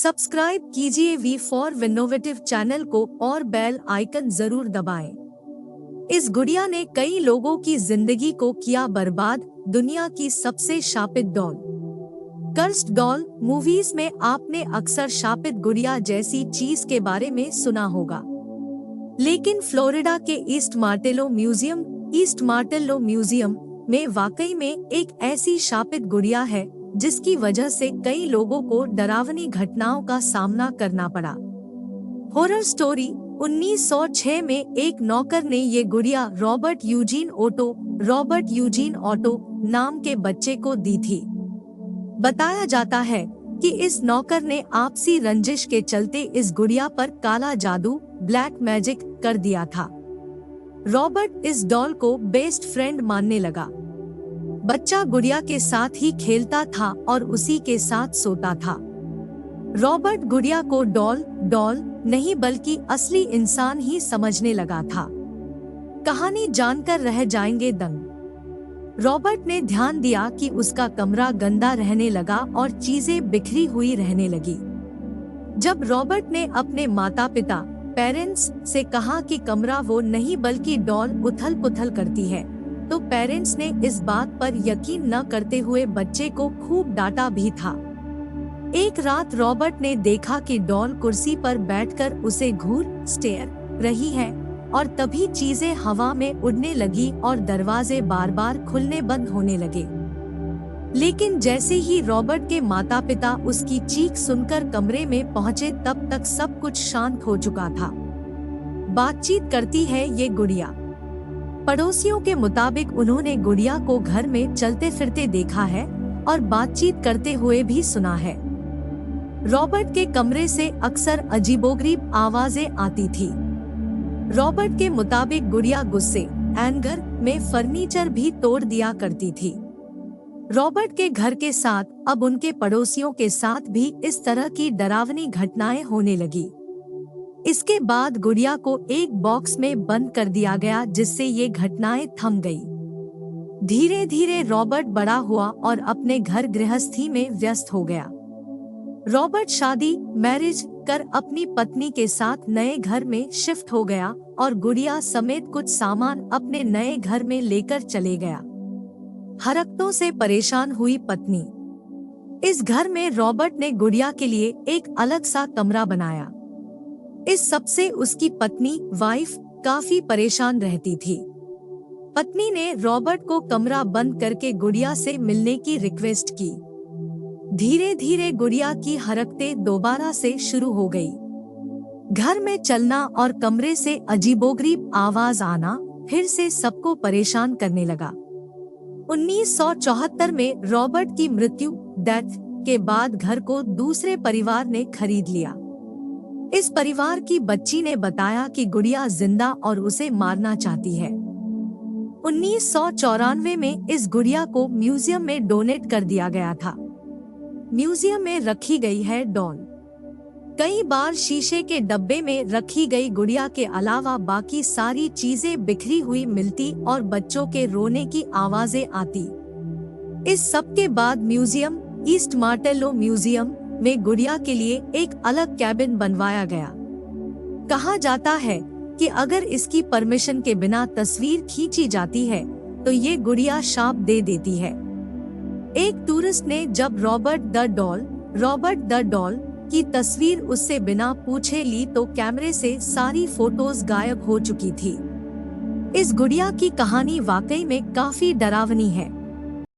Subscribe कीजिए we for विनोवेटिव channel को और बेल आइकन जरूर दबाएं। इस गुड़िया ने कई लोगों की जिंदगी को किया बर्बाद। दुनिया की सबसे शापित डॉल। कर्स्ड डॉल मूवीज में आपने अक्सर शापित गुड़िया जैसी चीज के बारे में सुना होगा, लेकिन फ्लोरिडा के ईस्ट मार्टेलो म्यूजियम में वाकई में एक ऐसी शापित गुड़िया है जिसकी वजह से कई लोगों को डरावनी घटनाओं का सामना करना पड़ा। हॉरर स्टोरी 1906 में एक नौकर ने ये गुड़िया रॉबर्ट यूजीन ऑटो नाम के बच्चे को दी थी। बताया जाता है कि इस नौकर ने आपसी रंजिश के चलते इस गुड़िया पर काला जादू ब्लैक मैजिक कर दिया था। रॉबर्ट इस डॉल को बेस्ट फ्रेंड मानने लगा। बच्चा गुड़िया के साथ ही खेलता था और उसी के साथ सोता था। रॉबर्ट गुड़िया को डॉल नहीं बल्कि असली इंसान ही समझने लगा था। कहानी जानकर रह जाएंगे दंग। रॉबर्ट ने ध्यान दिया कि उसका कमरा गंदा रहने लगा और चीजें बिखरी हुई रहने लगी। जब रॉबर्ट ने अपने माता पिता पेरेंट्स से कहा कि कमरा वो नहीं बल्कि डॉल उथल पुथल करती है, तो पेरेंट्स ने इस बात पर यकीन न करते हुए बच्चे को खूब डांटा भी था। एक रात रॉबर्ट ने देखा कि डॉल कुर्सी पर बैठकर उसे स्टेयर रही है और तभी चीजें हवा में उड़ने लगी और दरवाजे बार बार खुलने बंद होने लगे। लेकिन जैसे ही रॉबर्ट के माता पिता उसकी चीख सुनकर कमरे में पहुंचे तब तक सब कुछ शांत हो चुका था। बातचीत करती है ये गुड़िया। पड़ोसियों के मुताबिक उन्होंने गुड़िया को घर में चलते फिरते देखा है और बातचीत करते हुए भी सुना है। रॉबर्ट के कमरे से अक्सर अजीबोगरीब आवाजें आती थी। रॉबर्ट के मुताबिक गुड़िया गुस्से एंगर में फर्नीचर भी तोड़ दिया करती थी। रॉबर्ट के घर के साथ अब उनके पड़ोसियों के साथ भी इस तरह की डरावनी घटनाएं होने लगी। इसके बाद गुड़िया को एक बॉक्स में बंद कर दिया गया, जिससे ये घटनाएं थम गई। धीरे धीरे रॉबर्ट बड़ा हुआ और अपने घर गृहस्थी में व्यस्त हो गया। रॉबर्ट मैरिज कर अपनी पत्नी के साथ नए घर में शिफ्ट हो गया और गुड़िया समेत कुछ सामान अपने नए घर में लेकर चले गया। हरकतों से परेशान हुई पत्नी। इस घर में रॉबर्ट ने गुड़िया के लिए एक अलग सा कमरा बनाया। इस सबसे उसकी पत्नी वाइफ काफी परेशान रहती थी। पत्नी ने रॉबर्ट को कमरा बंद करके गुड़िया से मिलने की रिक्वेस्ट की। धीरे धीरे गुड़िया की हरकतें दोबारा से शुरू हो गई। घर में चलना और कमरे से अजीबोगरीब आवाज आना फिर से सबको परेशान करने लगा। 1974 में रॉबर्ट की डेथ के बाद घर को दूसरे परिवार ने खरीद लिया। इस परिवार की बच्ची ने बताया कि गुड़िया जिंदा और उसे मारना चाहती है। 1994 में इस गुड़िया को म्यूजियम में डोनेट कर दिया गया था। म्यूजियम में रखी गई है डॉल। कई बार शीशे के डब्बे में रखी गई गुड़िया के अलावा बाकी सारी चीजें बिखरी हुई मिलती और बच्चों के रोने की आवाजें आती। इस सब के बाद ईस्ट मार्टेलो म्यूजियम में गुड़िया के लिए एक अलग कैबिन बनवाया गया। कहा जाता है कि अगर इसकी परमिशन के बिना तस्वीर खींची जाती है तो ये गुड़िया शाप दे देती है। एक टूरिस्ट ने जब रॉबर्ट द डॉल की तस्वीर उससे बिना पूछे ली तो कैमरे से सारी फोटोज गायब हो चुकी थी। इस गुड़िया की कहानी वाकई में काफी डरावनी है।